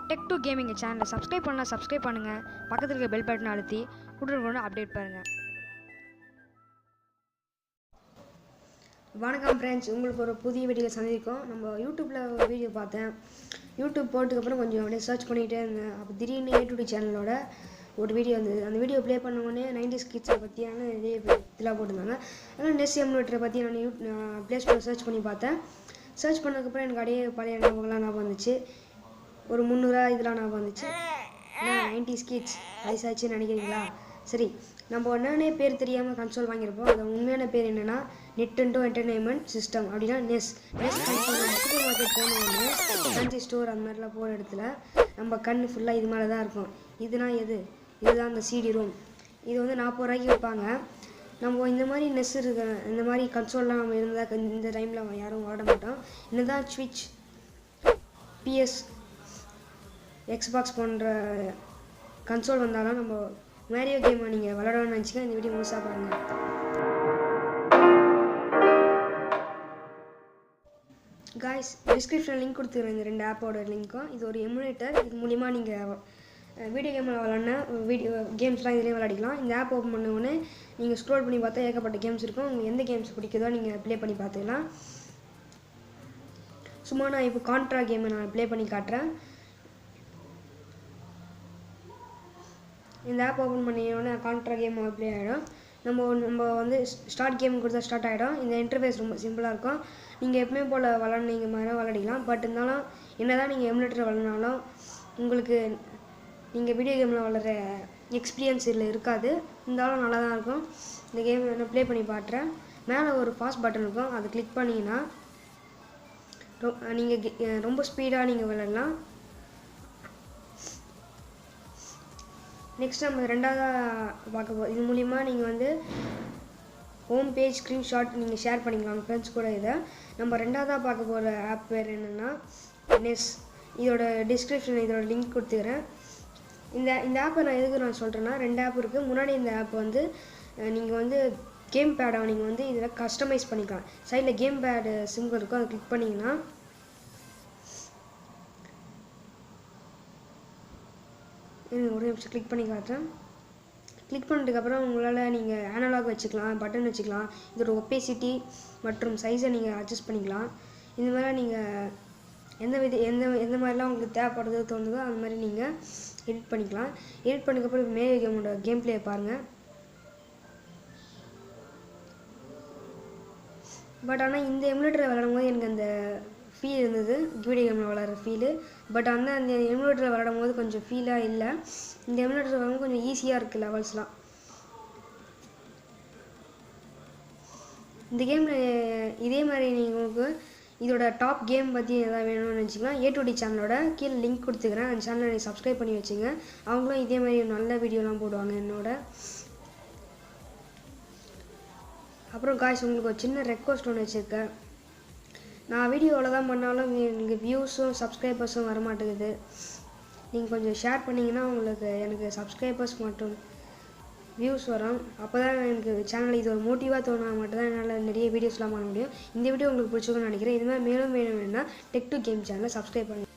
Tech+Gaming சேனலை subscribe பண்ணலாம், subscribe பண்ணுங்கள். பக்கத்தில் இருக்க பெல் பட்டனை அழுத்தி உடனுக்குடன் அப்டேட் பாருங்கள். வணக்கம் ஃப்ரெண்ட்ஸ், உங்களுக்கு ஒரு புதிய வீடியோ சந்திக்கும். நம்ம யூடியூப்பில் ஒரு வீடியோ பார்த்தேன். யூடியூப் போட்டதுக்கப்புறம் கொஞ்சம் அப்படியே சர்ச் பண்ணிகிட்டே இருந்தேன். அப்போ திடீர்னு A2D சேனலோட ஒரு வீடியோ வந்தது. அந்த வீடியோ ப்ளே பண்ண உடனே 90s கிட்ஸை பற்றியான நிறைய இதெல்லாம் போட்டிருந்தாங்க. அதனால் நெஸ் எமுலேட்டரை பற்றி நான் ப்ளே ஸ்டோர் சர்ச் பண்ணி பார்த்தேன். சர்ச் பண்ணதுக்கப்புறம் எனக்கு அப்படியே பழைய ஞாபகம்லாம் ஞாபகம் வந்துச்சு. ஒரு 300 இதெல்லாம் ஞாபகம் வந்துச்சு. 90s கிட்ஸ் வயசாச்சுன்னு நினைக்கிறீங்களா? சரி, நம்ம என்னென்ன பேர் தெரியாமல் கன்சோல் வாங்கியிருப்போம். அது உண்மையான பேர் என்னென்னா நெட்டெண்டோ என்டர்டெயின்மெண்ட் சிஸ்டம், அப்படின்னா நெஸ் கன்சோல். சூப்பர் மார்க்கெட் போனோடனே ஃபேன்சி ஸ்டோர் அந்த மாதிரிலாம் போகிற இடத்துல நம்ம கண் ஃபுல்லாக இது மேலே தான் இருக்கும். இதுனா இதுதான் அந்த சிடி ரோம். இது வந்து 40 ரூபாய்க்கு விற்பாங்க. நம்ம இந்த மாதிரி நெஸ் இருக்க இந்த மாதிரி கன்சோல்லாம் நம்ம இருந்தால் இந்த டைமில் யாரும் வாட மாட்டோம். என்னதான் ஸ்விட்ச், PS, எக்ஸ்பாக்ஸ் போன்ற கன்சோல் வந்தாலும் நம்ம மேரியோ கேமை நீங்கள் விளையாடணும்னு நினச்சிக்க இந்த வீடியோ முழுசாக பாருங்கள். காய்ஸ், டிஸ்கிரிப்ஷன் லிங்க் கொடுத்துக்கிறேன் இந்த 2 ஆப்போட லிங்க்கும். இது ஒரு எமுலேட்டர். இது மூலிமா நீங்கள் வீடியோ கேமில் விளாட்னா கேம்ஸ்லாம் இதிலே விளையாடிக்கலாம். இந்த ஆப் ஓப்பன் பண்ணவுடனே நீங்கள் ஸ்க்ரோல் பண்ணி பார்த்தா ஏகப்பட்ட கேம்ஸ் இருக்கும். உங்களுக்கு எந்த கேம்ஸ் பிடிக்குதோ நீங்கள் ப்ளே பண்ணி பார்த்துக்கலாம். சும்மா நான் இப்போ கான்ட்ரா கேமை நான் ப்ளே பண்ணி காட்டுறேன். இந்த ஆப் ஓப்பன் பண்ணினோடனே கான்ட்ரா கேம் ப்ளே ஆகிடும். நம்ம வந்து ஸ்டார்ட் கேம் கொடுத்தா ஸ்டார்ட் ஆகிடும். இந்த இன்டர்ஃபேஸ் ரொம்ப சிம்பிளாக இருக்கும். நீங்கள் எப்பவுமே போல் விளாட்னீங்க மாதிரி விளையாடிக்கலாம். பட் இருந்தாலும் என்ன தான் நீங்கள் எமுலேட்டர் விளாட்னாலும் உங்களுக்கு நீங்கள் வீடியோ கேமில் விளாட்ற எக்ஸ்பீரியன்ஸ் இதில் இருக்காது. இருந்தாலும் நல்லா தான் இருக்கும். இந்த கேம் நான் ப்ளே பண்ணி பாட்டுறேன். மேலே ஒரு பாஸ் பட்டன் இருக்கும். அதை கிளிக் பண்ணிங்கன்னா நீங்கள் ரொம்ப ஸ்பீடாக நீங்கள் விளாட்லாம். நெக்ஸ்ட் நம்ம 2ஆவதாக பார்க்க போகிறோம். இது மூலிமா நீங்கள் வந்து ஹோம் பேஜ் ஸ்க்ரீன்ஷாட் நீங்கள் ஷேர் பண்ணிக்கலாம் ஃப்ரெண்ட்ஸ் கூட. இதை நம்ம 2ஆவதாக பார்க்க போகிற ஆப் பேர் என்னென்னா நெஸ். இதோட டிஸ்கிரிப்ஷன் இதோட லிங்க் கொடுத்துக்கிறேன். இந்த ஆப்பை நான் எதுக்கு சொல்கிறேன்னா 2 ஆப் இருக்குது. முன்னாடி இந்த ஆப் வந்து நீங்கள் வந்து கேம் பேடை நீங்கள் வந்து இதில் கஸ்டமைஸ் பண்ணிக்கலாம். சைடில் கேம் பேடு சிம்பிள் இருக்கும். அதை கிளிக் பண்ணிங்கன்னா ஒரு நிமிஷம் கிளிக் பண்ணி காட்டுறேன். கிளிக் பண்ணதுக்கப்புறம் உங்களால் நீங்கள் அனலாக் வச்சுக்கலாம், பட்டன் வச்சுக்கலாம். இதோட ஒப்பேசிட்டி மற்றும் சைஸை நீங்கள் அட்ஜஸ்ட் பண்ணிக்கலாம். இந்த மாதிரி நீங்கள் எந்த மாதிரிலாம் உங்களுக்கு தேவைப்படுறதோ தோணுதோ அந்த மாதிரி நீங்கள் எடிட் பண்ணிக்கலாம். எடிட் பண்ணதுக்கப்புறம் மேரியோ கேமோட கேம் பிளே பாருங்கள். பட் ஆனால் இந்த எமுலேட்டரை விளையாடும் போது எனக்கு அந்த ஃபீல் இருந்தது, வீடியோ கேமில் விளாட்ற ஃபீலு. பட் அந்த எமுலேட்டரை விளாடும் போது கொஞ்சம் ஃபீலாக இல்லை. இந்த எமுலேட்டர் விளாடும் கொஞ்சம் ஈஸியாக இருக்குது லெவல்ஸ்லாம். இந்த கேமில் இதே மாதிரி உங்களுக்கு இதோட டாப் கேம் பற்றி எதாவது வேணும்னு நினச்சிக்கலாம். A2D சேனலோட கீழே லிங்க் கொடுத்துக்கிறேன். அந்த சேனலை நீங்கள் சப்ஸ்கிரைப் பண்ணி வச்சுங்க. அவங்களும் இதே மாதிரி நல்ல வீடியோலாம் போடுவாங்க என்னோட. அப்புறம் காய்ஸ், உங்களுக்கு ஒரு சின்ன ரெக்வஸ்ட் ஒன்று வச்சுருக்கேன். நான் வீடியோவில் தான் பண்ணாலும் எனக்கு வியூஸும் சப்ஸ்கிரைபர்ஸும் வரமாட்டேங்குது. நீங்கள் கொஞ்சம் ஷேர் பண்ணிங்கன்னா எனக்கு சப்ஸ்கிரைபர்ஸ் மற்றும் வியூஸ் வரும். அப்போ தான் எனக்கு சேனல் இது ஒரு மோட்டிவாக தோணுனா மட்டும்தான் என்னால் நிறைய வீடியோஸ்லாம் பண்ண முடியும். இந்த வீடியோ உங்களுக்கு பிடிச்சிருக்குன்னு நினைக்கிறேன். இது மாதிரி மேலும் வேணும்னா Tech+Game சேனலை சப்ஸ்கிரைப் பண்ணுங்கள்.